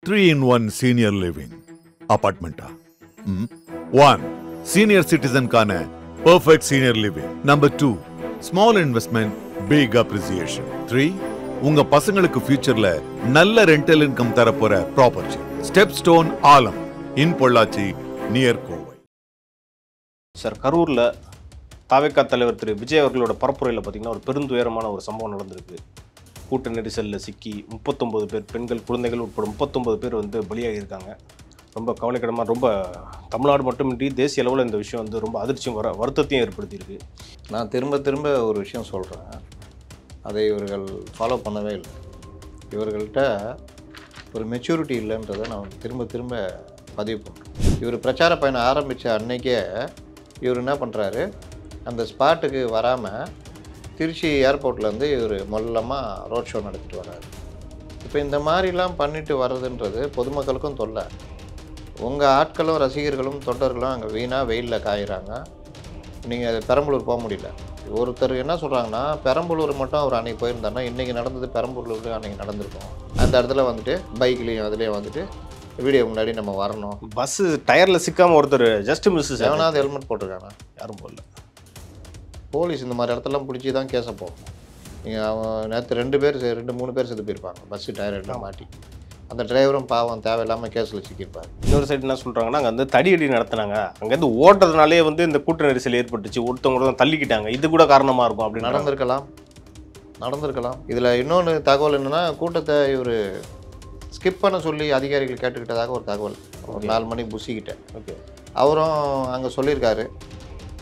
3-in-1 senior living apartment. 1. Senior citizen கான perfect senior living. Number 2. Small investment, big appreciation. 3. உங்க பசங்களுக்கு ஃபியூச்சர்ல நல்ல ரெண்டல் இன்கம் தரப்போற property. Step stone Aalam in Pollachi near Kovai. Sir, கரூரில் தாவேகா தலைவர் திரு விஜய் அவர்களோட பரப்புரையில் பார்த்தீங்கன்னா ஒரு பெருந்துயரமான ஒரு சம்பவம் நடந்திருக்கு. கூட்ட நெரிசலில் சிக்கி 39 பேர் பெண்கள் குழந்தைகள் உட்பட 39 பேர் வந்து பலியாகியிருக்காங்க. ரொம்ப கவலைக்கிடமாக, ரொம்ப தமிழ்நாடு மட்டுமின்றி தேசிய அளவில் இந்த விஷயம் வந்து ரொம்ப அதிர்ச்சியும் வருத்தத்தையும் ஏற்படுத்தியிருக்கு. நான் திரும்ப ஒரு விஷயம் சொல்கிறேன், அதை இவர்கள் ஃபாலோ பண்ணவே இல்லை. இவர்கள்ட்ட ஒரு மெச்சூரிட்டி இல்லைன்றதை நான் திரும்ப பதிவு பண்ணுறேன். இவர் பிரச்சார பயணம் ஆரம்பித்த அன்னைக்கே இவர் என்ன பண்ணுறாரு, அந்த ஸ்பாட்டுக்கு வராமல் திருச்சி ஏர்போர்ட்லேருந்து இவர் மொல்லமாக ரோட் ஷோ நடத்திட்டு வர்றாரு. இப்போ இந்த மாதிரிலாம் பண்ணிட்டு வர்றதுன்றது பொதுமக்களுக்கும் தொல்லை. உங்கள் ஆட்களும் ரசிகர்களும் தொண்டர்களும் அங்கே வீணாக வெயிலில் காயிறாங்க. நீங்கள் பெரம்பலூர் போக முடியல. ஒருத்தர் என்ன சொல்கிறாங்கன்னா, பெரம்பலூர் மட்டும் அவர் அன்றைக்கி போயிருந்தாருன்னா இன்றைக்கி நடந்தது பெரம்பலூர்லேயும் அன்றைக்கி நடந்திருக்கும். அந்த இடத்துல வந்துட்டு பைக்லேயும் அதுலேயும் வந்துட்டு வீடியோ முன்னாடி நம்ம வரணும். பஸ்ஸு டயரில் சிக்காமல் ஒருத்தர் ஜஸ்ட் மிஸ் எவனாவது ஹெல்மெட் போட்டிருக்கானா? யாரும் போடல. போலீஸ் இந்த மாதிரி இடத்துலாம் பிடிச்சி தான் கேஸை போகும். நீங்கள் அவன் நேற்று 2 3 பேர் செத்து போயிருப்பாங்க பஸ்ஸு டயரெல்லாம் மாட்டி. அந்த டிரைவரும் பாவம் தேவையில்லாமல் கேஸில் சிக்கியிருப்பார். இன்னொரு சைடு என்ன சொல்கிறாங்கன்னா, அங்கே வந்து தடியடி நடத்தினாங்க, அங்கேருந்து ஓடுறதுனாலே வந்து இந்த கூட்ட நெரிசல் ஏற்பட்டுச்சு, ஒருத்தவங்க தான் தள்ளிக்கிட்டாங்க, இது கூட காரணமாக இருக்கும் அப்படின்னு நடந்திருக்கலாம். இதில் இன்னொன்று தகவல் என்னென்னா, கூட்டத்தை இவர் ஸ்கிப் பண்ண சொல்லி அதிகாரிகள் கேட்டுக்கிட்டதாக ஒரு தகவல். ஒரு 4 மணிக்கு புசிக்கிட்டேன். ஓகே, அவரும் அங்கே சொல்லியிருக்காரு,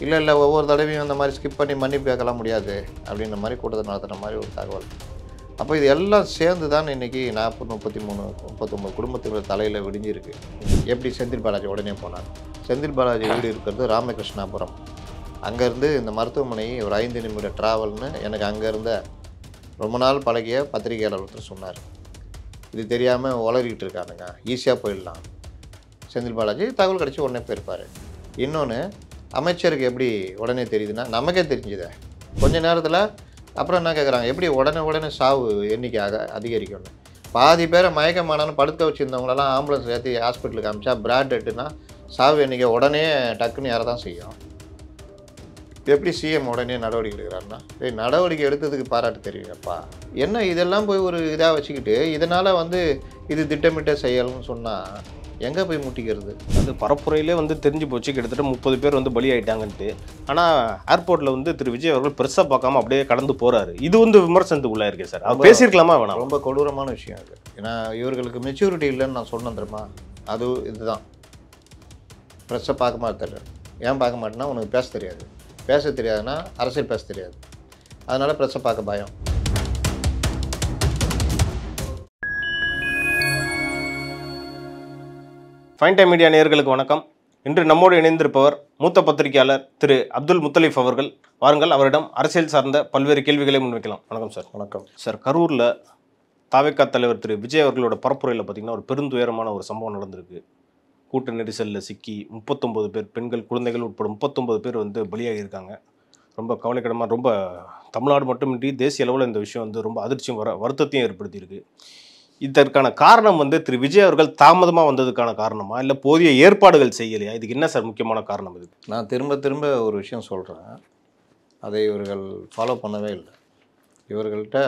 இல்லை ஒவ்வொரு தடவையும் அந்த மாதிரி ஸ்கிப் பண்ணி மன்னிப்பு கேட்கலாம் முடியாது அப்படின்ற மாதிரி கூட்டத்தை நடத்துகிற மாதிரி ஒரு தகவல். அப்போ இது எல்லாம் சேர்ந்து தான் இன்றைக்கி 39 குடும்பத்தினர் தலையில் விடிஞ்சிருக்கு. எப்படி செந்தில் பாலாஜி உடனே போனார்? செந்தில் பாலாஜி வீடு இருக்கிறது ராமகிருஷ்ணாபுரம். அங்கேருந்து இந்த மருத்துவமனை ஒரு 5 நிமிட ட்ராவல்னு எனக்கு அங்கே இருந்த ரொம்ப நாள் பழகிய பத்திரிகையாளர் ஒருத்தர் சொன்னார். இது தெரியாமல் உளறிக்கிட்டு இருக்கானுங்க, ஈஸியாக போயிடலாம். செந்தில் பாலாஜி தகவல் கிடச்சி உடனே போயிருப்பார். இன்னொன்று, அமைச்சருக்கு எப்படி உடனே தெரியுதுன்னா, நமக்கே தெரிஞ்சுதே கொஞ்ச நேரத்தில். அப்புறம் என்ன கேட்குறாங்க, எப்படி உடனே சாவு எண்ணிக்கை அதிகரிக்கணும்? பாதி பேரை மயக்கமானு படுக்க வச்சுருந்தவங்களெல்லாம் ஆம்புலன்ஸ் ஏற்றி ஹாஸ்பிட்டலுக்கு அமிச்சா பிராட்னா சாவு எண்ணிக்கை உடனே டக்குன்னு யாரை தான் செய்யும்? எப்படி சிஎம் உடனே நடவடிக்கை எடுக்கிறாருன்னா, நடவடிக்கை எடுத்ததுக்கு பாராட்டு தெரியுங்கப்பா. என்ன இதெல்லாம் போய் ஒரு இதாக வச்சுக்கிட்டு இதனால் வந்து இது திட்டமிட்ட செயல்னு சொன்னால் எங்கே போய் முட்டிக்கிறது? அது பரப்புரையிலே வந்து தெரிஞ்சு போச்சு, கிட்டத்தட்ட 30 பேர் வந்து பலி ஆகிட்டாங்கன்ட்டு. ஆனால் ஏர்போர்ட்டில் வந்து திரு விஜய் அவர்கள் பெருசாக பார்க்காம அப்படியே கடந்து போகிறாரு. இது வந்து விமர்சனத்துக்குள்ளே இருக்கே சார், அவர் பேசியிருக்கலாமா வேணாம்? ரொம்ப கொடூரமான விஷயம் அது. ஏன்னா இவர்களுக்கு மெச்சூரிட்டி இல்லைன்னு நான் சொன்னேன் தெரியுமா? அது இதுதான். ப்ரெஸ்ஸை பார்க்க மாட்டேன். ஏன் பார்க்க மாட்டேன்னா, உனக்கு பேச தெரியாதுன்னா அரசியல் பேச தெரியாது, அதனால் ப்ரெஸ்ஸை பார்க்க பயம். ஃபைன் டைம் மீடியா நேயர்களுக்கு வணக்கம். இன்று நம்மோடு இணைந்திருப்பவர் மூத்த பத்திரிகையாளர் திரு அப்துல் முத்தலீப் அவர்கள். வாருங்கள், அவரிடம் அரசியல் சார்ந்த பல்வேறு கேள்விகளை முன்வைக்கலாம். வணக்கம் சார். வணக்கம் சார். கரூரில் தாவேகா தலைவர் திரு விஜய் அவர்களோட பரப்புரையில் பார்த்தீங்கன்னா ஒரு பெருந்துயரமான ஒரு சம்பவம் நடந்திருக்கு. கூட்ட நெரிசலில் சிக்கி 39 பேர் பெண்கள் குழந்தைகள் உட்பட 39 பேர் வந்து பலியாகியிருக்காங்க. ரொம்ப கவலைக்கிடமாக, ரொம்ப தமிழ்நாடு மட்டுமின்றி தேசிய அளவில் இந்த விஷயம் வந்து ரொம்ப அதிர்ச்சியும் வருத்தத்தையும் ஏற்படுத்தியிருக்கு. இதற்கான காரணம் வந்து திரு விஜய் அவர்கள் தாமதமாக வந்ததுக்கான காரணமா, இல்லை போதிய ஏற்பாடுகள் செய்யலையா? இதுக்கு என்ன சார் முக்கியமான காரணம்? இது நான் திரும்ப ஒரு விஷயம் சொல்கிறேன், அதை இவர்கள் ஃபாலோ பண்ணவே இல்லை. இவர்கள்ட்ட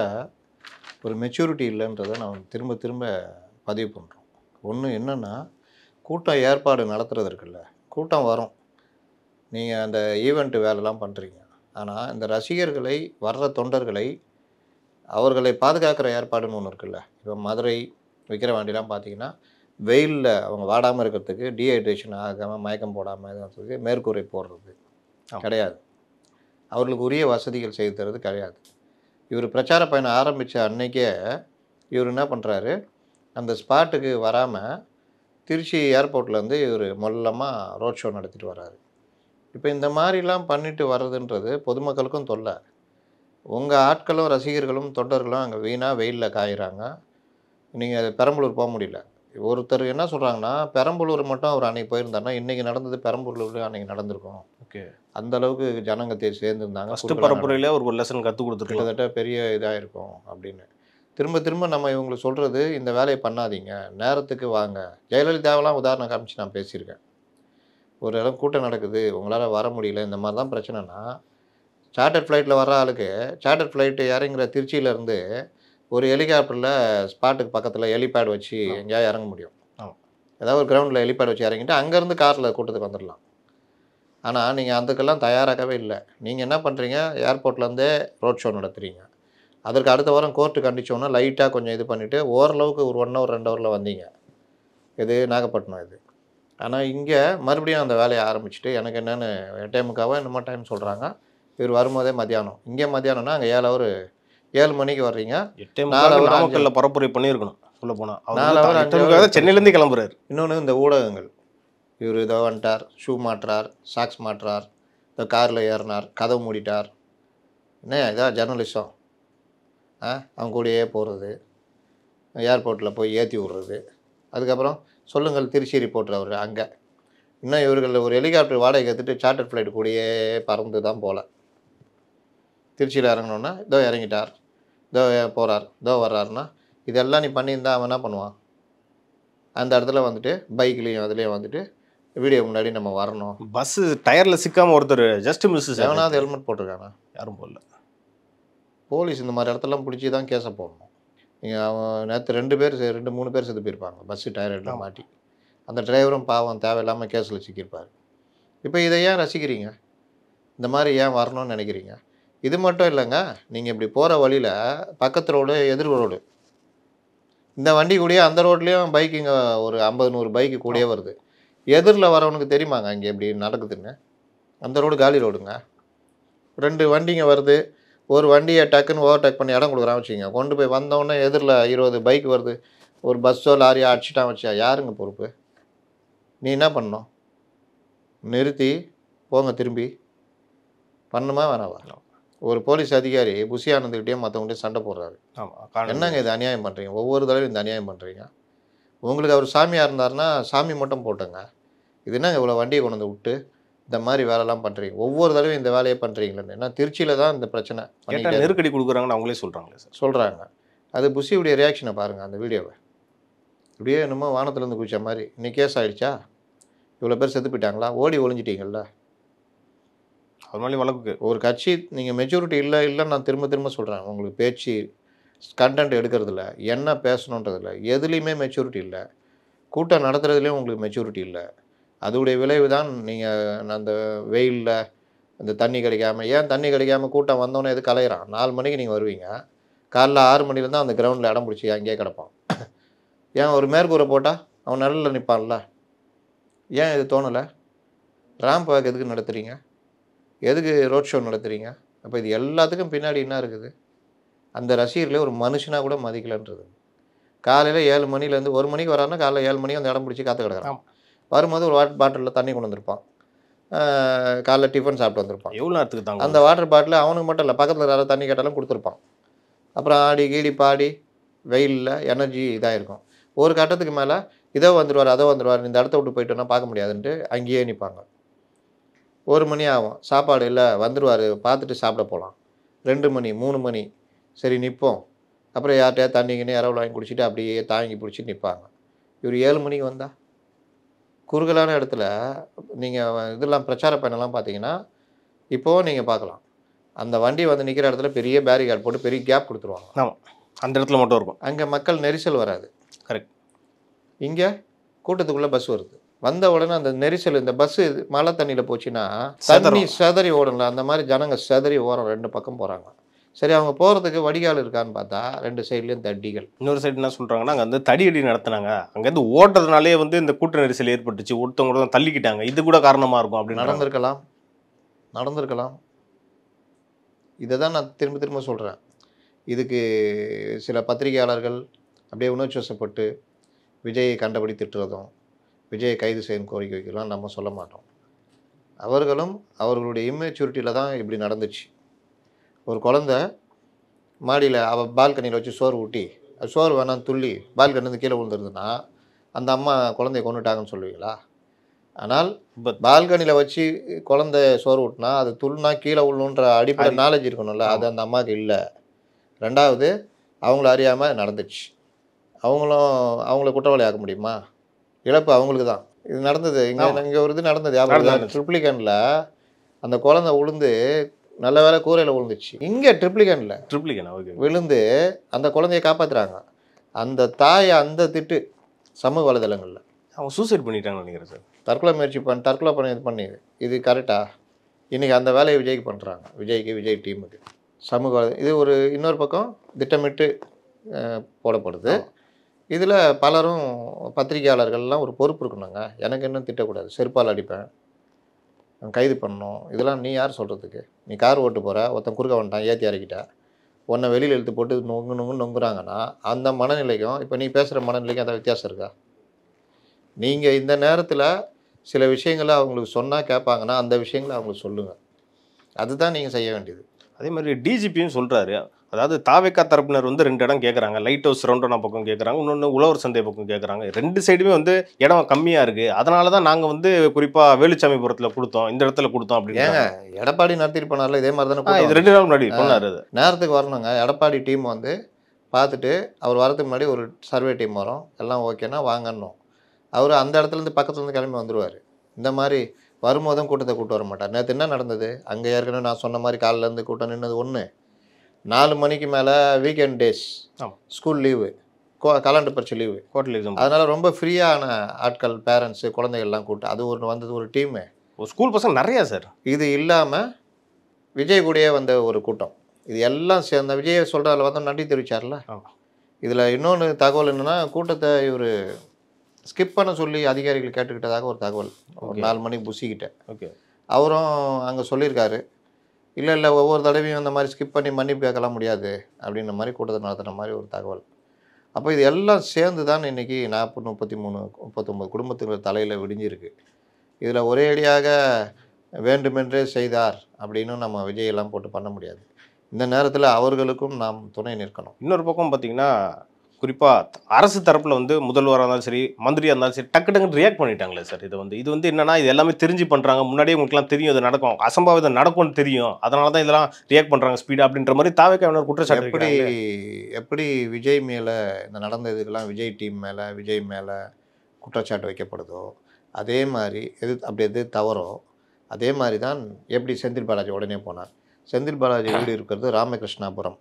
ஒரு மெச்சூரிட்டி இல்லைன்றதை நான் திரும்ப பதிவு பண்ணுறோம். ஒன்று என்னென்னா, கூட்டம் ஏற்பாடு நடத்துறது இருக்குல்ல, கூட்டம் வரும், நீங்கள் அந்த ஈவெண்ட்டு வேலைலாம் பண்ணுறீங்க. ஆனால் இந்த ரசிகர்களை, வர்ற தொண்டர்களை, அவர்களை பாதுகாக்கிற ஏற்பாடுன்னு ஒன்று இருக்குல்ல. இப்போ மதுரை விக்கிரவாண்டிலாம் பார்த்தீங்கன்னா, வெயிலில் அவங்க வாடாமல் இருக்கிறதுக்கு, டீஹைட்ரேஷன் ஆகாமல் மயக்கம் போடாமல் இருக்கிறதுக்கு மேற்கூரை போடுறது கிடையாது. அவர்களுக்கு உரிய வசதிகள் செய்து தர்றது கிடையாது. இவர் பிரச்சார பயணம் ஆரம்பித்த அன்னைக்கே இவர் என்ன பண்ணுறாரு, அந்த ஸ்பாட்டுக்கு வராமல் திருச்சி ஏர்போர்ட்லேருந்து இவர் மொல்லமாக ரோட் ஷோ நடத்திட்டு வர்றாரு. இப்போ இந்த மாதிரிலாம் பண்ணிட்டு வர்றதுன்றது பொதுமக்களுக்கும் தொல்லை. உங்கள் ஆட்களும் ரசிகர்களும் தொண்டர்களும் அங்கே வீணாக வெயிலில் காயிறாங்க. நீங்கள் பெரம்பலூர் போக முடியல. ஒருத்தர் என்ன சொல்கிறாங்கன்னா, பெரம்பலூர் மட்டும் அவர் அன்றைக்கி போயிருந்தாருன்னா இன்றைக்கி நடந்தது பெரம்பலூர்லேயும் அன்றைக்கி நடந்திருக்கும். ஓகே, அந்தளவுக்கு ஜனங்க சேர்ந்துருந்தாங்க. ஃபஸ்ட்டு பரப்புரையில் ஒரு லெசன் கற்றுக் கொடுத்துருக்கலாம், கிட்டத்தட்ட பெரிய இதாக இருக்கும் அப்படின்னு. திரும்ப திரும்ப நம்ம இவங்களுக்கு சொல்கிறது, இந்த வேலையை பண்ணாதீங்க, நேரத்துக்கு வாங்க. ஜெயலலிதாவெல்லாம் உதாரணம் காமிச்சு நான் பேசியிருக்கேன். ஒரு இடம் கூட்டம் நடக்குது, உங்களால் வர முடியல, இந்த மாதிரி தான் பிரச்சனைனா, சார்ட்டர் ஃப்ளைட்டில் வர்ற ஆளுக்கு சார்ட்டர் ஃப்ளைட்டு இறங்குற திருச்சியிலேருந்து ஒரு ஹெலிகாப்டரில் ஸ்பாட்டுக்கு பக்கத்தில் ஹெலிபேட் வச்சு எங்கேயாவது இறங்க முடியும். ஏதாவது ஒரு கிரவுண்டில் ஹெலிபேட் வச்சு இறங்கிட்டு அங்கேருந்து காரில் கூட்டத்துக்கு வந்துடலாம். ஆனால் நீங்கள் அதுக்கெல்லாம் தயாராகவே இல்லை. நீங்கள் என்ன பண்ணுறீங்க, ஏர்போர்ட்லேருந்தே ரோட் ஷோ நடத்துகிறீங்க. அதற்கு அடுத்த வாரம் கோர்ட்டு கண்டிச்சோன்னா லைட்டாக கொஞ்சம் இது பண்ணிவிட்டு ஓரளவுக்கு ஒரு 1 ஹவர் 2 ஹவரில் வந்தீங்க. இது நாகப்பட்டினம் இது. ஆனால் இங்கே மறுபடியும் அந்த வேலையை ஆரம்பிச்சுட்டு எனக்கு என்னென்னு 8:45 என்னமோ டைம் சொல்கிறாங்க. இவர் வரும்போதே மத்தியானம். இங்கே மத்தியானம்னா அங்கே 7 ஹவர் 7 மணிக்கு வர்றீங்க. 8:45 நாமக்கல்ல பரப்புரை பண்ணியிருக்கணும் சொல்ல போனால். 4 ஹவர் 5 ஹவர் சென்னையிலேருந்து கிளம்புறாரு. இன்னொன்று இந்த ஊடகங்கள், இவர் இதோ வந்துட்டார், ஷூ மாட்டுறார், சாக்ஸ் மாட்டுறார், இந்த காரில் ஏறினார், கதவு மூடிட்டார், என்ன இதான் ஜெர்னலிசம். அவங்க கூடயே போகிறது, ஏர்போர்ட்டில் போய் ஏற்றி விட்றது, அதுக்கப்புறம் சொல்லுங்கள் திருச்சி ரிப்போர்ட்டர் அவர் அங்கே. இன்னும் இவர்கள் ஒரு ஹெலிகாப்டர் வாடகை எடுத்துகிட்டு சார்ட்டர் ஃப்ளைட் கூடயே பறந்து தான் போகல. திருச்சியில் இறங்கினோன்னா இதோ இறங்கிட்டார், இதோ போகிறார், இதோ வர்றாருன்னா இதெல்லாம் நீ பண்ணியிருந்தா அவன் என்ன பண்ணுவான்? அந்த இடத்துல வந்துட்டு பைக்லேயும் அதுலேயும் வந்துட்டு வீடியோ முன்னாடி நம்ம வரணும். பஸ்ஸு டயரில் சிக்காமல் ஒருத்தர் ஜஸ்ட் மிஸ். எவனாவது ஹெல்மெட் போட்டிருக்கானா? யாரும் போடல. போலீஸ் இந்த மாதிரி இடத்துலாம் பிடிச்சி தான் கேஸை போடணும். நீங்கள் அவன் நேற்று 2 3 பேர் செத்து போயிருப்பாங்க பஸ்ஸு டயரில் மாட்டி. அந்த டிரைவரும் பாவம் தேவையில்லாமல் கேஸில் சிக்கியிருப்பார். இப்போ இதை ஏன் ரசிக்கிறீங்க? இந்த மாதிரி ஏன் வரணும்னு நினைக்கிறீங்க? இது மட்டும் இல்லைங்க, நீங்கள் இப்படி போகிற வழியில் பக்கத்து ரோடு எதிர் ரோடு, இந்த வண்டி கூடயே அந்த ரோட்லேயும் பைக்குங்க ஒரு 50 100 பைக்கு கூடயே வருது. எதிரில் வரவனுக்கு தெரியுமாங்க இங்கே இப்படி நடக்குதுன்னு? அந்த ரோடு காலி ரோடுங்க. 2 வண்டிங்க வருது, ஒரு வண்டியை டக்குன்னு ஓவர்டேக் பண்ணி இடம் கொடுக்குறான் வச்சுக்கோங்க, கொண்டு போய் வந்தோடனே எதிரில் 20 பைக் வருது, ஒரு பஸ்ஸோ லாரியோ அடிச்சிட்டான் வச்சா யாருங்க பொறுப்பு? நீ என்ன பண்ணணும்? நிறுத்தி போங்க திரும்பி பண்ணுமா வேணாவா? ஒரு போலீஸ் அதிகாரி புஷி ஆனந்துக்கிட்டே மற்றவங்கள்டே சண்டை போடுறாரு. என்னங்க இது அநியாயம் பண்ணுறீங்க? ஒவ்வொரு தடவையும் இந்த அநியாயம் பண்ணுறீங்க. உங்களுக்கு அவர் சாமியாக இருந்தாருன்னா சாமி மட்டும் போட்டுங்க. இது என்னங்க இவ்வளோ வண்டியை கொண்டு வந்து விட்டு இந்த மாதிரி வேலைலாம் பண்ணுறீங்க? ஒவ்வொரு தடவையும் இந்த வேலையை பண்ணுறீங்களே. ஏன்னா திருச்சியில் தான் இந்த பிரச்சனை நெருக்கடி கொடுக்குறாங்கன்னு அவங்களே சொல்கிறாங்களே சார். சொல்கிறாங்க. அது புஷியுடைய ரியாக்ஷனை பாருங்கள் அந்த வீடியோவை. இப்படியே என்னமோ வானத்துலேருந்து குதிச்ச மாதிரி. இன்னைக்கு கேஸ் ஆகிடுச்சா? இவ்வளோ பேர் செத்து போயிட்டாங்களா? ஓடி ஒழிஞ்சிட்டிங்கள்ல. அது மாதிரி வழக்கு ஒரு கட்சி நீங்கள் மெச்சூரிட்டி இல்லைன்னு நான் திரும்ப சொல்கிறேன். உங்களுக்கு பேச்சு கண்டென்ட் எடுக்கிறதில்ல, என்ன பேசணுன்றதில்ல, எதுலேயுமே மெச்சூரிட்டி இல்லை. கூட்டம் நடத்துறதுலேயும் உங்களுக்கு மெச்சூரிட்டி இல்லை. அதோடைய விளைவு தான் நீங்கள் அந்த வெயிலில் அந்த தண்ணி கிடைக்காம, ஏன் தண்ணி கிடைக்காம கூட்டம் வந்தோன்னே எது கலையிறான்? 4 மணிக்கு நீங்கள் வருவீங்க, காலைல 6 மணிலேருந்து அந்த கிரவுண்டில் இடம் பிடிச்சி அங்கேயே கிடப்பான். ஏன் ஒரு மேற்கூரை போட்டால் அவன் நிழலில் நிற்பான்ல? ஏன் இது தோணலை? ரேம்ப் வாக் எதுக்கு நடத்துகிறீங்க? எதுக்கு ரோட் ஷோ நடத்துகிறீங்க? அப்போ இது எல்லாத்துக்கும் பின்னாடி என்ன இருக்குது? அந்த ரசிகர்களே ஒரு மனுஷனாக கூட மதிக்கலைன்றது. காலையில் 7 மணிலேருந்து 1 மணிக்கு வராருன்னா காலையில் 7 மணிக்கு அந்த இடம் பிடிச்சி காற்று கிடக்குறான். வரும்போது ஒரு வாட்டர் பாட்டிலில் தண்ணி கொண்டு வந்திருப்பான், காலைல டிஃபன் சாப்பிட்டு வந்திருப்பான். எவ்வளோ நேரத்துக்கு தாங்க அந்த வாட்டர் பாட்டில் அவனுக்கு மட்டும் இல்லை, பக்கத்தில் யாராவது தண்ணி கேட்டாலும் கொடுத்துருப்பான். அப்புறம் ஆடி கீடி பாடி வெயிலில் எனர்ஜி இதாக இருக்கும். ஒரு கட்டத்துக்கு மேலே இதோ வந்துடுவார் அதோ வந்துடுவார், இந்த இடத்த விட்டு போயிட்டோன்னா பார்க்க முடியாதுன்ட்டு அங்கேயே நிற்பாங்க. 1 மணி ஆகும், சாப்பாடு இல்லை, வந்துடுவார், பார்த்துட்டு சாப்பிட போகலாம். 2 மணி 3 மணி சரி நிற்போம். அப்புறம் யார்கிட்டயா தண்ணிக்குன்னு இரவில் வாங்கி குடிச்சிட்டு அப்படியே தாங்கி பிடிச்சிட்டு நிற்பாங்க. இவர் 7 மணிக்கு வந்தால் குறுகலான இடத்துல நீங்கள் இதெல்லாம் பிரச்சார பயணம்லாம் பார்த்தீங்கன்னா இப்போது நீங்கள் பார்க்கலாம், அந்த வண்டி வந்து நிற்கிற இடத்துல பெரிய பேரிகார்டு போட்டு பெரிய கேப் கொடுத்துருவாங்க. ஆமாம், அந்த இடத்துல மட்டும் இருக்கும். அங்கே மக்கள் நெரிசல் வராது. கரெக்ட். இங்கே கூட்டத்துக்குள்ளே பஸ் வருது, வந்த உடனே அந்த நெரிசல், இந்த பஸ்ஸு மழை தண்ணியில் போச்சுன்னா தண்ணி செதறி ஓடல, அந்த மாதிரி ஜனங்க செதறி ஓரம் 2 பக்கம் போகிறாங்க. சரி, அவங்க போகிறதுக்கு வடிகால் இருக்கான்னு பார்த்தா 2 சைட்லேயும் தடிகள். இன்னொரு சைடு என்ன சொல்கிறாங்கன்னா, அங்கே வந்து தடியடி நடத்தினாங்க, அங்கேருந்து ஓட்டுறதுனாலே வந்து இந்த கூட்ட நெரிசல் ஏற்பட்டுச்சு, ஒருத்தவங்க தான் தள்ளிக்கிட்டாங்க, இது கூட காரணமாக இருக்கும் அப்படின்னு நடந்திருக்கலாம். இதை தான் நான் திரும்ப சொல்கிறேன். இதுக்கு சில பத்திரிகையாளர்கள் அப்படியே உணர்ச்சி வசப்பட்டு விஜயை கண்டபடி திட்டுறதும், விஜயை கைது செய்யும் கோரிக்கை வைக்கலாம் நம்ம சொல்ல மாட்டோம். அவர்களும் அவர்களுடைய இம்மெச்சூரிட்டியில் தான் இப்படி நடந்துச்சு. ஒரு குழந்த மாடியில் அவள் பால்கனியில் வச்சு சோறு ஊட்டி, அது சோறு வேணாம் துள்ளி பால்கனிலேருந்து கீழே விழுந்துருதுன்னா அந்த அம்மா குழந்தைய கொண்டுட்டாங்கன்னு சொல்லுவீங்களா? ஆனால் பால்கனியில் வச்சு குழந்தை சோறு ஊட்டினா அது துள்ளினா கீழே விழுன்ற அடிப்படை நாலேஜ் இருக்கணும்ல, அது அந்த அம்மாவுக்கு இல்லை. 2வது, அவங்கள அறியாமல் நடந்துச்சு. அவங்கள குற்றவாளி ஆக்க முடியுமா? இழப்பு அவங்களுக்கு தான். இது நடந்தது இங்கே ஒரு இது நடந்தது ட்ரிப்ளிகனில் அந்த குழந்தை விழுந்து நல்ல வேலை கூரையில் விழுந்துச்சு. இங்கே ட்ரிப்ளிகன் விழுந்து அந்த குழந்தைய காப்பாற்றுறாங்க. அந்த தாயை அந்த திட்டு சமூக வலைதளங்களில் அவங்க சூசைட் பண்ணிட்டாங்கன்னு நினைக்கிறேன் சார். தற்கொலை பண்ணி இது கரெக்டா? இன்றைக்கி அந்த வேலையை விஜய்க்கு பண்ணுறாங்க. விஜய் டீமுக்கு சமூக இது ஒரு இன்னொரு பக்கம் திட்டமிட்டு போடப்படுது. இதில் பலரும் பத்திரிகையாளர்கள்லாம் ஒரு பொறுப்பு இருக்கணுங்க. எனக்கு இன்னும் திட்டக்கூடாது, செருப்பால் அடிப்பேன், கைது பண்ணணும், இதெல்லாம் நீ யார் சொல்கிறதுக்கு? நீ கார் ஓட்டு போகிற, ஒருத்தன் குறுக்க வந்துட்டான், ஏற்றி இறக்கிட்டா, உன்னை வெளியில் இழுத்து போட்டு நொங்குறாங்கன்னா அந்த மனநிலைக்கும் இப்போ நீ பேசுகிற மனநிலைக்கும் அந்த வித்தியாசம் இருக்கா? நீங்கள் இந்த நேரத்தில் சில விஷயங்களை அவங்களுக்கு சொன்னால் கேட்பாங்கன்னா அந்த விஷயங்களை அவங்களுக்கு சொல்லுங்கள். அதுதான் நீங்கள் செய்ய வேண்டியது. அதே மாதிரி டிஜிபியும் சொல்கிறாரு, அதாவது தாவேக்கா தரப்பினர் வந்து 2 இடம் கேட்குறாங்க. லைட் ஹவுஸ் ரவுண்டனா பக்கம் கேட்குறாங்க, இன்னொன்று உழவர் சந்தை பக்கம் கேட்குறாங்க. 2 சைடுமே வந்து இடம் கம்மியாக இருக்குது, அதனால தான் நாங்கள் வந்து குறிப்பாக வேலுச்சாமிபுரத்தில் கொடுத்தோம், இந்த இடத்துல கொடுத்தோம் அப்படின்னு. ஏங்க எடப்பாடி நடத்திட்டு போனார்ல, இதே மாதிரி தானே. இது 2 நாள் முன்னாடி சொன்னார். அது நேரத்துக்கு வரணுங்க. எடப்பாடி டீம் வந்து பார்த்துட்டு அவர் வரதுக்கு முன்னாடி ஒரு சர்வே டீம் வரும், எல்லாம் ஓகேன்னா வாங்கணும். அவர் அந்த இடத்துலேருந்து பக்கத்துலேருந்து கிளம்பி வந்துடுவார். இந்த மாதிரி வரும்போதும் கூட்டத்தை கூட்டு வர மாட்டார். நேற்று என்ன நடந்தது அங்கே? ஏற்கனவே நான் சொன்ன மாதிரி காலிலேருந்து கூட்டம் நின்னது ஒன்று. 4 மணிக்கு மேலே weekend days, school leave, calendar பரிட்சை லீவு, அதனால் ரொம்ப ஃப்ரீயான ஆட்கள், பேரண்ட்ஸு, குழந்தைகள்லாம் கூட்டம். அது வந்தது ஒரு டீமு, ஸ்கூல் பசங்க நிறையா சார். இது இல்லாமல் விஜய் கூடயே வந்த ஒரு கூட்டம். இது எல்லாம் சேர்ந்த விஜயை சொல்கிறதில் வந்து நன்றி தெரிவித்தார்ல. இதில் இன்னொன்று தகவல் என்னென்னா, கூட்டத்தை இவர் ஸ்கிப் பண்ண சொல்லி அதிகாரிகள் கேட்டுக்கிட்டதாக ஒரு தகவல். ஒரு 4 மணிக்கு புசிக்கிட்ட. அவரும் அங்கே சொல்லியிருக்காரு, இல்லை ஒவ்வொரு தடவையும் அந்த மாதிரி ஸ்கிப் பண்ணி மன்னிப்பு கேட்கலாம் முடியாது அப்படின்ற மாதிரி கூட்டத்தை நடத்துகிற மாதிரி ஒரு தகவல். அப்போ இது எல்லாம் சேர்ந்து தான் இன்றைக்கி 40, 33, 39 குடும்பத்துக்கு தலையில் விடிஞ்சிருக்கு. இதில் ஒரே அடியாக வேண்டுமென்றே செய்தார் அப்படின்னு நம்ம விஜயெல்லாம் போட்டு பண்ண முடியாது. இந்த நேரத்தில் அவர்களுக்கும் நாம் துணை நிற்கணும். இன்னொரு பக்கம் பார்த்தீங்கன்னா, குறிப்பாக அரசு தரப்பில் வந்து முதல்வராக இருந்தாலும் சரி, மந்திரியாக இருந்தாலும் சரி, டக்குன்னு ரியாக்ட் பண்ணிட்டாங்களே சார். இது வந்து என்னன்னா, இது எல்லாமே தெரிஞ்சு பண்ணுறாங்க, முன்னாடியே உங்களுக்குலாம் தெரியும் இது நடக்கும், அசம்பாவிதம் நடக்கும்னு தெரியும், அதனால தான் இதெல்லாம் ரியாக்ட் பண்ணுறாங்க ஸ்பீடாக அப்படின்ற மாதிரி தாவேக்கா குற்றச்சாட்டு. எப்படி விஜய் மேலே இந்த நடந்த இதுக்கெல்லாம் விஜய் டீம் மேலே, விஜய் மேலே குற்றச்சாட்டு வைக்கப்படுதோ, அதே மாதிரி எது தவறோ அதே மாதிரி தான் எப்படி செந்தில் பாலாஜி உடனே போனார். செந்தில் பாலாஜி வீடு இருக்கிறது ராமகிருஷ்ணாபுரம்.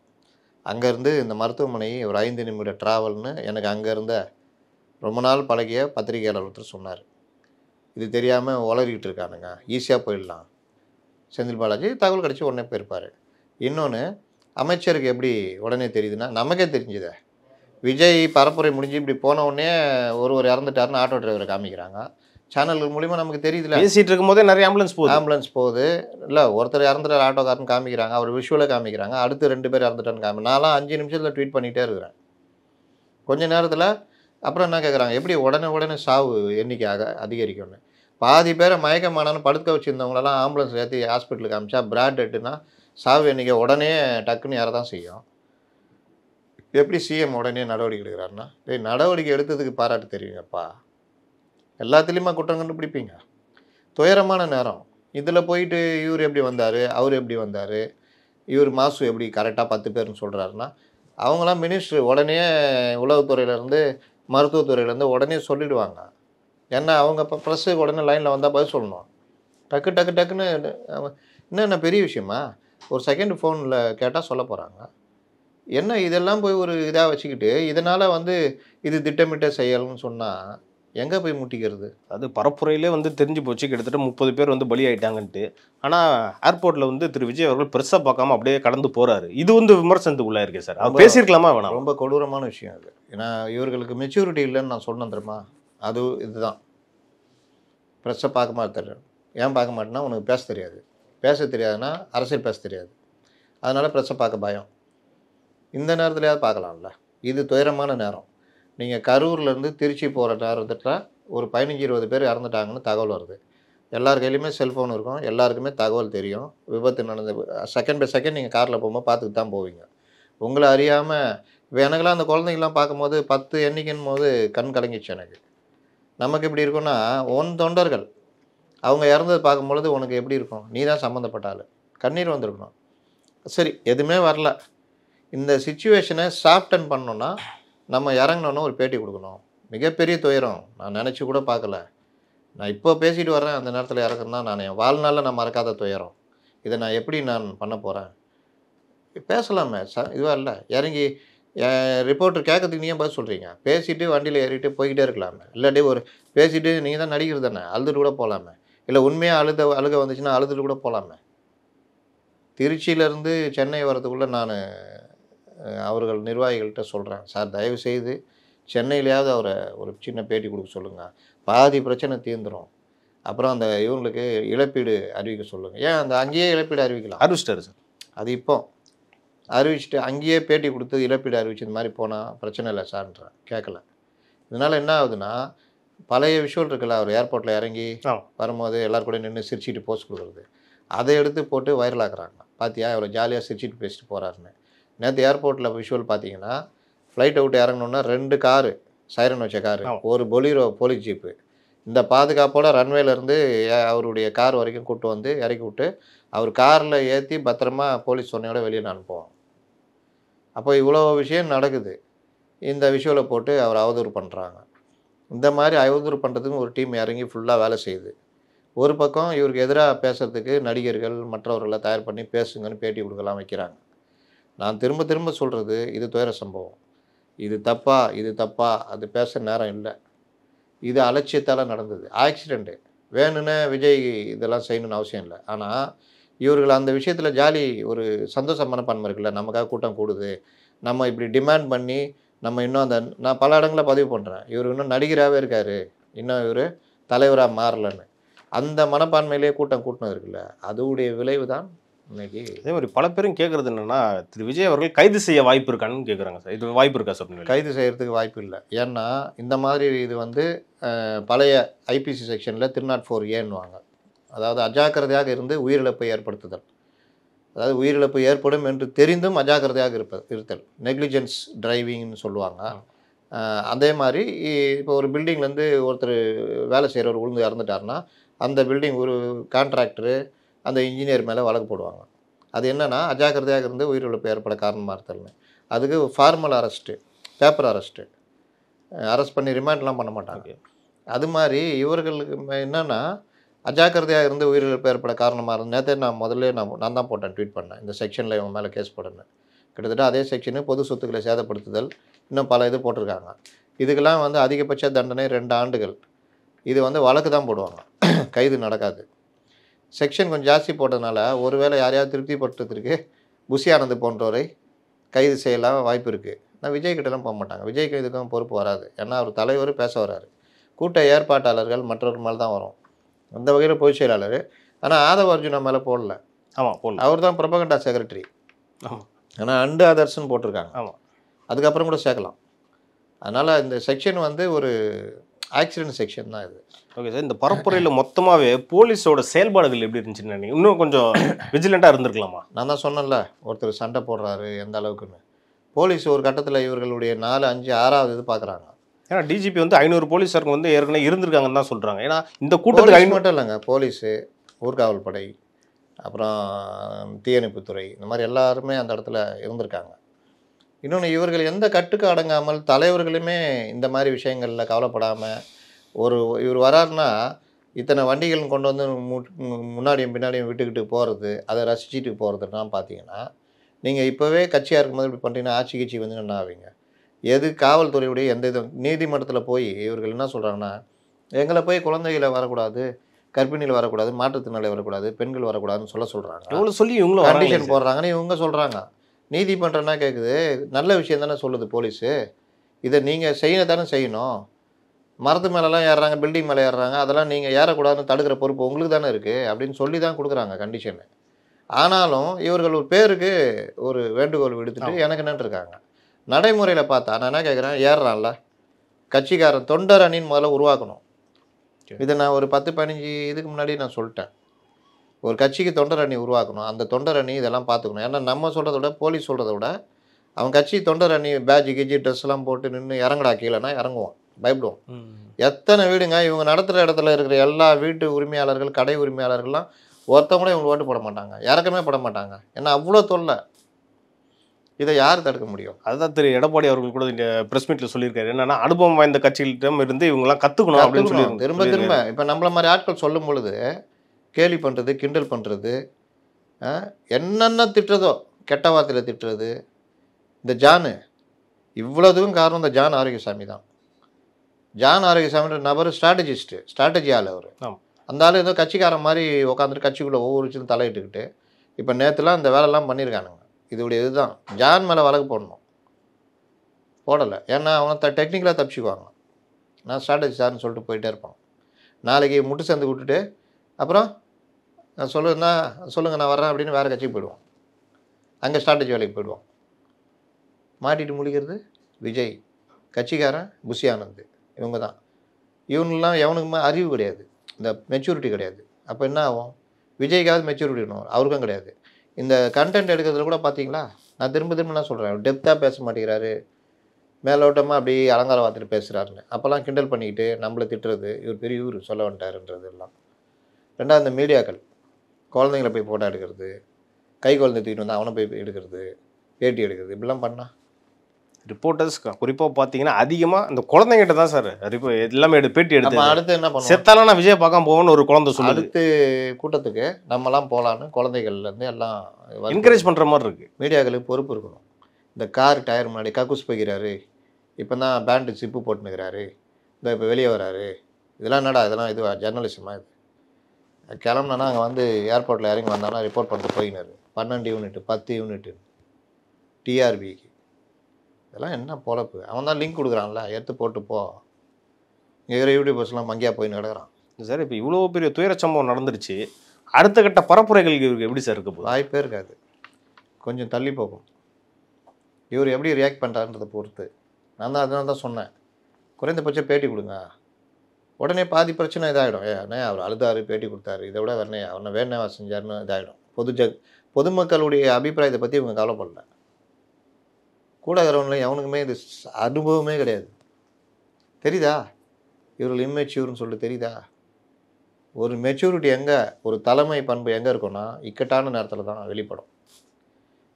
அங்கேருந்து இந்த மருத்துவமனை ஒரு 5 நிமிட ட்ராவல்னு எனக்கு அங்கே இருந்த ரொம்ப நாள் பழகிய பத்திரிகையாளர் ஒருத்தர் சொன்னார். இது தெரியாமல் உளறிக்கிட்டு இருக்கானுங்க, ஈஸியாக போயிடலாம். செந்தில் பாலாஜி தகவல் கிடச்சி உடனே போயிருப்பார். இன்னொன்று, அமைச்சருக்கு எப்படி உடனே தெரியுதுன்னா, நமக்கே தெரிஞ்சுதே. விஜய் பரப்புரை முடிஞ்சு இப்படி போன உடனே ஒருவர் இறந்துட்டாருன்னு ஆட்டோ டிரைவரை காமிக்கிறாங்க. சேனல்கள் மூலிமா நமக்கு தெரியுதுல. பேசிகிட்டு இருக்கும்போதே நிறைய ஆம்புலன்ஸ் போகுது. இல்லை, ஒருத்தர் இறந்துட்டார் ஆட்டோக்காரன்னு காமிக்கிறாங்க, அவர் விஷுவலை காமிக்கிறாங்க. அடுத்து 2 பேர் இறந்துட்டான்னு நான்லாம் 5 நிமிஷத்தில் ட்வீட் பண்ணிகிட்டே இருக்கிறேன். கொஞ்ச நேரத்தில் அப்புறம் என்ன கேட்குறாங்க, எப்படி உடனே சாவு எண்ணிக்கை அதிகரிக்கும்னு. பாதி பேரை மயக்கமானான்னு படுக்க வச்சுருந்தவங்களெல்லாம் ஆம்புலன்ஸ் ஏற்றி ஹாஸ்பிட்டலுக்கு காமிச்சா பிராட் டெட்டுன்னா சாவு எண்ணிக்கை உடனே டக்குன்னு யாரை தான் செய்யும். எப்படி சிஎம் உடனே நடவடிக்கை எடுக்கிறாருன்னா, நடவடிக்கை எடுத்ததுக்கு பாராட்டு தெரியுங்கப்பா. எல்லாத்துலேயுமா குற்றம் கண்டுபிடிப்பீங்க? துயரமான நேரம். இதில் போயிட்டு இவர் எப்படி வந்தார், அவர் எப்படி வந்தார், இவர் மாசு எப்படி கரெக்டாக 10 பேர்னு சொல்கிறாருன்னா, அவங்களாம் மினிஸ்டர் உடனே உளவுத்துறையிலேருந்து மருத்துவத்துறையிலேருந்து உடனே சொல்லிவிடுவாங்க. ஏன்னா அவங்க இப்போ ப்ரெஸ்ஸு உடனே லைனில் வந்தால் பதில் சொல்லணும். டக்குன்னு என்ன பெரிய விஷயமா? ஒரு செகண்ட் ஃபோனில் கேட்டால் சொல்ல போகிறாங்க. என்ன இதெல்லாம் போய் ஒரு இதாக வச்சுக்கிட்டு இதனால் இது திட்டமிட்ட செயல்னு சொன்னால் எங்கே போய் முட்டிக்கிறது? அது பரப்புரையிலே தெரிஞ்சு போச்சு, கிட்டத்தட்ட 30 பேர் பலி ஆகிட்டாங்கன்ட்டு. ஆனால் ஏர்போர்ட்டில் திரு விஜய் அவர்கள் பெருசாக பார்க்காம அப்படியே கடந்து போகிறாரு. இது விமர்சனத்துக்கு உள்ளே இருக்கே சார். அவர் பேசியிருக்கலாமா வேணாம்? ரொம்ப கொடூரமான விஷயம் அது. ஏன்னா இவர்களுக்கு மெச்சூரிட்டி இல்லைன்னு நான் சொன்னேன் தெரியுமா? இதுதான் ப்ரெஸ்ஸை பார்க்க மாட்டேன். ஏன் பார்க்க மாட்டேன்னா, உனக்கு பேச தெரியாதுன்னா அரசியல் பேச தெரியாது, அதனால் ப்ரெஸ்ஸை பார்க்க பயம். இந்த நேரத்துலையாவது பார்க்கலாம்ல. இது துயரமான நேரம். நீங்கள் கரூர்லேருந்து திருச்சி போகிற நேரத்தில் ஒரு 15-20 பேர் இறந்துட்டாங்கன்னு தகவல் வருது. எல்லார் கையிலையுமே செல்ஃபோன் இருக்கும், எல்லாருக்குமே தகவல் தெரியும். விபத்து நடந்த செகண்ட் பை செகண்ட் நீங்கள் காரில் போகும்போது பார்த்துட்டு தான் போவீங்க. உங்களை அறியாமல் இப்போ எனக்கெல்லாம் அந்த குழந்தைங்களாம் பார்க்கும்போது 10 எண்ணிக்கைன்னு போது கண் கலங்கிச்சு எனக்கு. நமக்கு எப்படி இருக்குன்னா, தொண்டர்கள் அவங்க இறந்தது பார்க்கும்பொழுது உனக்கு எப்படி இருக்கும்? நீ தான் சம்மந்தப்பட்ட ஆள், கண்ணீர் வந்திருக்கணும். சரி, எதுவுமே வரல. இந்த சிச்சுவேஷனை சாஃப்டன் பண்ணோன்னா நம்ம இறங்கினோன்னா ஒரு பேட்டி கொடுக்கணும். மிகப்பெரிய துயரம், நான் நினச்சி கூட பார்க்கல. நான் இப்போ பேசிட்டு வர்றேன், அந்த நேரத்தில் இறக்குறேன்னா நான் என் வாழ்நாளில் நான் மறக்காத துயரம். இதை நான் எப்படி நான் பண்ண போகிறேன்? பேசலாமே இதுவாக இல்லை. இறங்கி ரிப்போர்ட்டர் கேட்கறதுக்கு நீ ஏன் பதில் சொல்கிறீங்க? பேசிவிட்டு வண்டியில் ஏறிட்டு போய்கிட்டே இருக்கலாமே. இல்லாட்டி ஒரு பேசிவிட்டு நீங்கள் தான் நடிக்கிறது தானே, அழுதுட்டு கூட போகலாமே. இல்லை உண்மையாக அழுக வந்துச்சுன்னா அழுதுட்டு கூட போகலாமே. திருச்சியிலேருந்து சென்னை வரதுக்குள்ளே நான் அவர்கள் நிர்வாகிகள்கிட்ட சொல்கிறேன், சார் தயவுசெய்து சென்னையிலையாவது அவரை ஒரு சின்ன பேட்டி கொடுக்க சொல்லுங்கள், பாதி பிரச்சனை தீர்ந்துடும். அப்புறம் அந்த இவங்களுக்கு இழப்பீடு அறிவிக்க சொல்லுங்கள். ஏன் அந்த அங்கேயே இழப்பீடு அறிவிக்கலாம், அறிவிச்சிட்டாரு சார். அது இப்போ அறிவிச்சுட்டு அங்கேயே பேட்டி கொடுத்து இழப்பீடு அறிவிச்சு இந்த மாதிரி போனால் பிரச்சனை இல்லை சார்ன்றேன். கேட்கல. இதனால் என்ன ஆகுதுன்னா, பழைய விஷுவல் இருக்குல்ல, அவர் ஏர்போர்ட்டில் இறங்கி வரும்போது எல்லோரும் கூட நின்று சிரிச்சிட்டு போஸ்ட் கொடுக்குறது, அதை எடுத்து போட்டு வைரல் ஆக்குறாங்க. பார்த்தியா எவ்வளோ ஜாலியாக சிரிச்சிட்டு பேசிட்டு போகிறாருன்னு. நேற்று ஏர்போர்ட்டில் விஷுவல் பார்த்தீங்கன்னா, ஃப்ளைட் அவுட் இறங்கணுன்னா 2 காரு, சைரன் வச்ச காரு, ஒரு பொலிரோ போலீஸ் ஜீப்பு, இந்த பாதுகாப்போட ரன்வேலேருந்து அவருடைய கார் வரைக்கும் கூப்பிட்டு வந்து இறக்கி விட்டு அவர் காரில் ஏற்றி பத்திரமா போலீஸ் சொன்னையோட வெளியில் அனுப்புவோம். அப்போ இவ்வளோ விஷயம் நடக்குது. இந்த விஷுவலை போட்டு அவர் அவதூறு பண்ணுறாங்க. இந்த மாதிரி அவதூறு பண்ணுறதுக்கு ஒரு டீம் இறங்கி ஃபுல்லாக வேலை செய்யுது. ஒரு பக்கம் இவருக்கு எதிராக பேசுகிறதுக்கு நடிகர்கள் மற்றவர்களை தயார் பண்ணி பேசுங்கன்னு பேட்டி கொடுக்கலாம் வைக்கிறாங்க. நான் திரும்ப திரும்ப சொல்கிறது, இது துயர சம்பவம், இது தப்பா அது பேச நேரம் இல்லை. இது அலட்சியத்தால் நடந்தது, ஆக்சிடெண்ட்டு. வேணும்னு விஜய் இதெல்லாம் செய்யணும்னு அவசியம் இல்லை. ஆனால் இவர்கள் அந்த விஷயத்தில் ஜாலி, ஒரு சந்தோஷ மனப்பான்மை இருக்குல்ல, நமக்காக கூட்டம் கூடுது, நம்ம இப்படி டிமாண்ட் பண்ணி நம்ம இன்னும் அந்த நான் பல இடங்களில் பதிவு பண்ணுறேன், இவர் இன்னும் நடிகராகவே இருக்கார், இன்னும் இவர் தலைவராக மாறலன்னு. அந்த மனப்பான்மையிலே கூட்டம் கூட்டினது இருக்குல்ல, அதோடைய விளைவு தான் இன்னைக்கு. அதே மாதிரி பல பேரும் கேட்குறது என்னென்னா, திரு விஜய் அவர்கள் கைது செய்ய வாய்ப்பு இருக்கான்னு கேட்குறாங்க சார். இது வாய்ப்பு இருக்கா சார்? கைது செய்கிறதுக்கு வாய்ப்பு இல்லை. ஏன்னா இந்த மாதிரி இது வந்து பழைய ஐபிசி செக்ஷனில் 304A அதாவது அஜாக்கிரதையாக இருந்து உயிரிழப்பை ஏற்படுத்துதல். அதாவது உயிரிழப்பு ஏற்படும் என்று தெரிந்தும் அஜாக்கிரதையாக இருத்தல், நெக்லிஜென்ஸ் டிரைவிங்னு சொல்லுவாங்க. அதே மாதிரி இப்போ ஒரு பில்டிங்லேருந்து ஒருத்தர் வேலை செய்கிறவர் விழுந்து இறந்துட்டாருன்னா, அந்த பில்டிங் ஒரு கான்ட்ராக்டரு அந்த இன்ஜினியர் மேலே வழக்கு போடுவாங்க. அது என்னென்னா, அஜாக்கிரதையாக இருந்து உயிரிழப்பு ஏற்பட காரணமாக இருத்தல்னு. அதுக்கு formal arrest, paper arrest, arrest பண்ணி ரிமாண்ட்லாம் பண்ண மாட்டாங்க. அது மாதிரி இவர்களுக்கு என்னென்னா, அஜாக்கிரதையாக இருந்து உயிரிழப்பு ஏற்பட காரணமாக இருந்து நேற்றே நான் தான் போட்டேன், ட்வீட் பண்ணேன், இந்த செக்ஷனில் இவங்க மேலே கேஸ் போடுன்னு. கிட்டத்தட்ட அதே செக்ஷனு பொது சொத்துக்களை சேதப்படுத்துதல், இன்னும் பல இது போட்டிருக்காங்க. இதுக்கெல்லாம் வந்து அதிகபட்ச தண்டனை 2 ஆண்டுகள். இது வந்து வழக்கு தான் போடுவாங்க, கைது நடக்காது. செக்ஷன் கொஞ்சம் ஜாஸ்தி போட்டதுனால ஒருவேளை யாரையாவது திருப்திப்படுத்துறதுக்கு புஷி ஆனந்த் போன்றவரை கைது செய்யலாம் வாய்ப்பு இருக்குது. ஆனால் விஜய் கிட்டலாம் போக மாட்டாங்க. விஜய்க்கு இதுக்கும் பொறுப்பு வராது. ஏன்னா அவர் தலைவர் பேச வர்றாரு, கூட்ட ஏற்பாட்டாளர்கள் மற்றவர்கள் மேலே தான் வரும். அந்த வகையில் பொதுச் செயலாளர். ஆனால் ஆதவ அர்ஜுனா மேலே போடல. ஆமாம், போடல. அவர் தான் ப்ரொபகண்டா செக்ரட்டரி. ஆனால் அண்டு அதர்ஸ்ன்னு போட்டிருக்காங்க. ஆமாம், அதுக்கப்புறம் கூட சேர்க்கலாம். அதனால் இந்த செக்ஷன் வந்து ஒரு ஆக்சிடென்ட் செக்ஷன் தான் இது. Okay sir. இந்த பரப்புரையில் மொத்தமாகவே போலீஸோட செயல்பாடுகள் எப்படி இருந்துச்சுன்னு நினைக்கிறீங்க? இன்னும் கொஞ்சம் விஜிலண்ட்டாக இருந்திருக்கலாமா? நான் தான் சொன்னேன்ல, ஒருத்தர் சண்டை போடுறாரு எந்த அளவுக்குன்னு. போலீஸ் ஒரு கட்டத்தில் இவர்களுடைய 4, 5, 6வது இது பார்க்குறாங்க. ஏன்னா டிஜிபி வந்து 500 போலீஸாருக்கு வந்து ஏற்கனவே இருந்திருக்காங்கன்னு தான் சொல்கிறாங்க. ஏன்னா இந்த கூட்டத்துக்கு 500 மட்டும் இல்லைங்க, போலீஸு, ஊர்காவல் படை, அப்புறம் தீயணைப்புத்துறை, இந்த மாதிரி எல்லாருமே அந்த இடத்துல இருந்திருக்காங்க. இன்னொன்று, இவர்கள் எந்த கட்டுக்கு அடங்காமல் தலைவர்களுமே இந்த மாதிரி விஷயங்களில் கவலைப்படாமல் இவர் வராருன்னா இத்தனை வண்டிகள் கொண்டு வந்து முன்னாடியும் பின்னாடியும் விட்டுக்கிட்டு போகிறது, அதை ரசிச்சுட்டு போகிறதுலாம் பார்த்தீங்கன்னா, நீங்கள் இப்போவே கட்சியாக இருக்கும்போது இப்படி பண்ணிட்டீங்கன்னா ஆட்சி கட்சி வந்து என்ன ஆவீங்க? எது காவல்துறையுடைய எந்த இது நீதிமன்றத்தில் போய் இவர்கள் என்ன சொல்கிறாங்கன்னா, எங்களை போய் குழந்தைகளை வரக்கூடாது, கர்ப்பிணிகள் வரக்கூடாது, மாற்றுத்திறனாளி வரக்கூடாது, பெண்கள் வரக்கூடாதுன்னு சொல்கிறாங்க. எவ்வளோ சொல்லி இவங்களும் கண்டிஷன் போடுறாங்கன்னு இவங்க சொல்கிறாங்க. நீதிமன்றம்னா கேட்குது, நல்ல விஷயம் தானே சொல்லுது போலீஸு, இதை நீங்கள் செய்ய தானே செய்யணும். மரத்து மேலெலாம் ஏறுறாங்க, பில்டிங் மேலே ஏறுறாங்க, அதெல்லாம் நீங்கள் ஏறக்கூடாதுன்னு தடுக்கிற பொறுப்பு உங்களுக்கு தானே இருக்குது அப்படின்னு சொல்லி தான் கொடுக்குறாங்க கண்டிஷனு. ஆனாலும் இவர்கள் ஒரு பேருக்கு ஒரு வேண்டுகோள் விடுத்துட்டு எனக்கு என்னன்னு இருக்காங்க. நடைமுறையில் பார்த்தா நான் என்ன கேட்குறேன், ஏறுறான்ல கட்சிக்காரன் தொண்டர் அணின்னு முதல்ல உருவாக்கணும். இதை நான் ஒரு 10-15 இதுக்கு முன்னாடி நான் சொல்லிட்டேன். ஒரு கட்சிக்கு தொண்டர் அணி உருவாக்கணும். அந்த தொண்டர் அணி இதெல்லாம் பார்த்துக்கணும். ஏன்னா நம்ம சொல்கிறத விட போலீஸ் சொல்கிறத விட அவன் கட்சி தொண்டர் அணி பேட்ஜ் கிஜி ட்ரெஸ்லாம் போட்டு நின்று இறங்கடா கீழேனா இறங்குவான், பயப்படுவோம். எத்தனை வீடுங்க இவங்க நடத்துகிற இடத்துல இருக்கிற எல்லா வீட்டு உரிமையாளர்கள், கடை உரிமையாளர்கள்லாம் ஒருத்தவங்க கூட இவங்க ஓட்டு போட மாட்டாங்க, இறக்கமே போட மாட்டாங்க. ஏன்னா அவ்வளோ தொல்லை. இதை யார் தடுக்க முடியும்? அதுதான் திரு எடப்பாடி அவர்கள் கூட இந்த பிரஸ் மீட்ல சொல்லியிருக்காரு. என்னன்னா அனுபவம் வாய்ந்த கட்சிகளிடம் இருந்து இவங்கெல்லாம் கற்றுக்கணும் அப்படின்னு சொல்லி திரும்ப திரும்ப இப்போ நம்மள மாதிரி ஆட்கள் சொல்லும் பொழுது கேலி பண்ணுறது, கிண்டல் பண்ணுறது, என்னென்ன திட்டுறதோ, கெட்ட வார்த்தையில் திட்டுறது. இந்த ஜானு இவ்வளோதுக்கும் காரணம் இந்த ஜான் ஆரோக்கியசாமி தான். ஜான் ஆரோக்கியசாமின்ற நபர் ஸ்ட்ராட்டஜி ஆள் அவர். அந்த ஆள் ஏதோ கட்சிக்காரன் மாதிரி உட்காந்துட்டு கட்சிக்குள்ளே ஒவ்வொரு விஷயத்தையும் தலையிட்டுக்கிட்டு இப்போ நேற்றுலாம் இந்த வேலைலாம் பண்ணியிருக்கானுங்க. இதோடைய இதுதான் ஜான் மேலே வழக்கு போடணும், போடலை. ஏன்னா அவனை டெக்னிக்கலாக தப்பிச்சுக்குவாங்க. நான் ஸ்ட்ராட்டஜி சார்னு சொல்லிட்டு போயிட்டே இருப்பான். நாளைக்கு முட்டு சேர்ந்து விட்டுட்டு அப்புறம் நான் சொல்லுங்கள் நான் வர்றேன் அப்படின்னு வேறு கட்சிக்கு போயிடுவோம். அங்கே ஸ்ட்ராட்டஜி வேலைக்கு போயிடுவோம். மாட்டிட்டு முழிக்கிறது விஜய், கட்சிக்காரன் புஷி ஆனந்த், இவங்க தான். இவனுலாம் எவனுக்குமே அறிவு கிடையாது, இந்த மெச்சூரிட்டி கிடையாது. அப்போ என்ன ஆகும்? விஜய்க்காவது மெச்சூரிட்டி வேணும், அவருக்கும் கிடையாது. இந்த கண்டென்ட் எடுக்கிறதுல கூட பார்த்தீங்களா, நான் திரும்ப நான் சொல்கிறேன், டெப்த்தாக பேச மாட்டேங்கிறாரு, மேலோட்டமாக அப்படி அலங்கார வார்த்தையில் பேசுகிறாருன்னு. அப்போல்லாம் கிண்டல் பண்ணிக்கிட்டு நம்மளை திட்டுறது, இவர் பெரிய இவர் சொல்ல வந்துட்டாருன்றது எல்லாம். ரெண்டாவது இந்த மீடியாக்கள் குழந்தைங்களை போய் ஃபோட்டோ எடுக்கிறது, கை குழந்தை தூக்கிட்டு வந்து அவனை போய் எடுக்கிறது, பேட்டி எடுக்கிறது, இப்படிலாம் பண்ணால் ரிப்போர்ட்டர்ஸ் குறிப்பாக பார்த்தீங்கன்னா அதிகமாக இந்த குழந்தைங்கிட்ட தான் சார் எல்லாமே பேட்டி எடுத்து. அடுத்து என்ன பண்ணுவோம்? செத்தாலும் நான் விஜய் பார்க்காம போவேன்னு ஒரு குழந்தை சொல்லுது. அடுத்து கூட்டத்துக்கு நம்மலாம் போகலான்னு குழந்தைகள்லேருந்து எல்லாம் என்கரேஜ் பண்ணுற மாதிரி இருக்குது. மீடியாக்களுக்கு பொறுப்பு இருக்கணும். இந்த கார் டயர் முன்னாடி கக்கூஸ் போய்க்கிறாரு, இப்போ தான் பேண்டு சிப்பு போட்டுனுக்கிறாரு, இந்த இப்போ வெளியே வராரு, இதெல்லாம் என்னடா இதெல்லாம் இதுவா ஜெர்னலிசமா? இது கிளம்புனா அங்கே வந்து ஏர்போர்ட்டில் இறங்கி வந்தாலும் ரிப்போர்ட் பண்ணிட்டு போயினார். 12 யூனிட்டு 10 யூனிட்டு டிஆர்பிக்கு. இதெல்லாம் என்ன பொழப்பு? அவன் தான் லிங்க் கொடுக்குறான்ல, எடுத்து போட்டு போ. இங்கே இருக்கிற யூடியூபர்ஸ்லாம் மங்கியா போயின்னு கிடக்குறான். சார் இப்போ இவ்வளோ பெரிய துயர சம்பவம் நடந்துருச்சு, அடுத்த கட்ட பரப்புரைகள் இவருக்கு எப்படி சார் இருக்க போகுது? வாய்ப்பே இருக்காது, கொஞ்சம் தள்ளி போகும். இவர் எப்படி ரியாக்ட் பண்ணுறாருன்றதை பொறுத்து. நான் தான் அதனால தான் சொன்னேன், குறைந்தபட்சம் பேட்டி கொடுங்க. உடனே பாதி பிரச்சனை இதாகிடும். அண்ணே அவர் அழுதாரு, பேட்டி கொடுத்தாரு, இதை விட வரனே அவனை வேணே செஞ்சாருன்னு இதாகிடும். பொதுமக்களுடைய அபிப்பிராயத்தை பற்றி இவங்க கவலைப்படல. கூட இருக்கிறவங்கள எவனுக்குமே இது அனுபவமே கிடையாது. தெரியுதா இவர்கள் இம்மெச்சூர்னு சொல்லிட்டு? தெரியுதா? ஒரு மெச்சூரிட்டி எங்கே, ஒரு தலைமை பண்பு எங்கே இருக்குன்னா இக்கட்டான நேரத்தில் தான் வெளிப்படும்.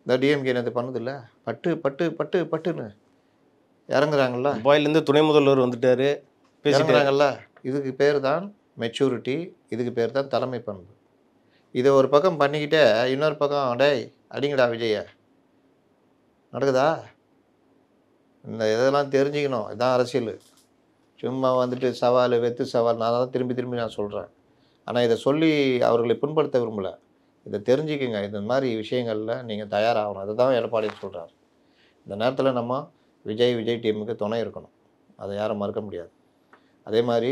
இந்த டிஎம்கே நேற்று பண்ணதில்லை, பட்டு பட்டு பட்டு பட்டுன்னு இறங்குறாங்கல்ல. துபாயிலேருந்து துணை முதல்வர் வந்துட்டாரு, பேசுகிறாங்கல்ல. இதுக்கு பேர் தான் மெச்சூரிட்டி, இதுக்கு பேர் தான் தலைமை பண்பு. இதை ஒரு பக்கம் பண்ணிக்கிட்டே இன்னொரு பக்கம் டேய் அடிங்கடா விஜய நடக்குதா? இந்த இதெல்லாம் தெரிஞ்சுக்கணும். இதுதான் அரசியல். சும்மா வந்துட்டு சவால் வெத்து சவால், நான் தான் திரும்பி நான் சொல்கிறேன். ஆனால் இதை சொல்லி அவர்களை புண்படுத்த விரும்பலை. இதை தெரிஞ்சுக்குங்க. இந்த மாதிரி விஷயங்களில் நீங்கள் தயாராகணும். அதை தான் எடப்பாடின்னு சொல்கிறார். இந்த நேரத்தில் நம்ம விஜய் டீமுக்கு துணை இருக்கணும், அதை யாரும் மறுக்க முடியாது. அதே மாதிரி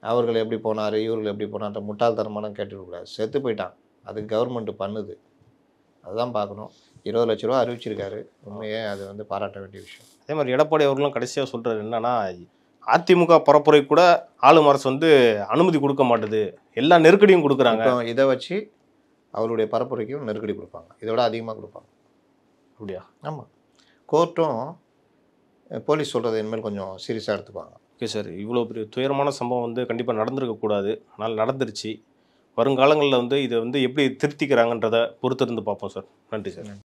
அவர்கள் எப்படி போனார், இவர்கள் எப்படி போனான்ற முட்டாள்தனமான கேட்டுக்கூடாது. செத்து போயிட்டான், அதுக்கு கவர்மெண்ட்டு பண்ணுது, அதுதான் பார்க்கணும். 20 லட்ச ரூபா அறிவிச்சிருக்காரு, உண்மையே அது வந்து பாராட்ட வேண்டிய விஷயம். அதே மாதிரி எடப்பாடி அவர்களும் கடைசியாக சொல்கிறாரு என்னன்னா, அதிமுக பரப்புரை கூட ஆளும் அரசு வந்து அனுமதி கொடுக்க மாட்டுது, எல்லா நெருக்கடியும் கொடுக்குறாங்க. இதை வச்சு அவருடைய பரப்புரைக்கும் நெருக்கடி கொடுப்பாங்க, இதோட அதிகமாக கொடுப்பாங்க. அப்படியா? ஆமாம், கோர்ட்டும் போலீஸ் சொல்கிறத இனிமேல் கொஞ்சம் சீரியஸாக எடுத்துப்பாங்க. ஓகே சார், இவ்வளோ பெரிய துயரமான சம்பவம் வந்து கண்டிப்பாக நடந்திருக்கக்கூடாது, ஆனால் நடந்துருச்சு. வருங்காலங்களில் வந்து இதை வந்து எப்படி திருத்திக்கிறாங்கன்றதை பொறுத்திருந்து பார்ப்போம் சார். நன்றி சார்.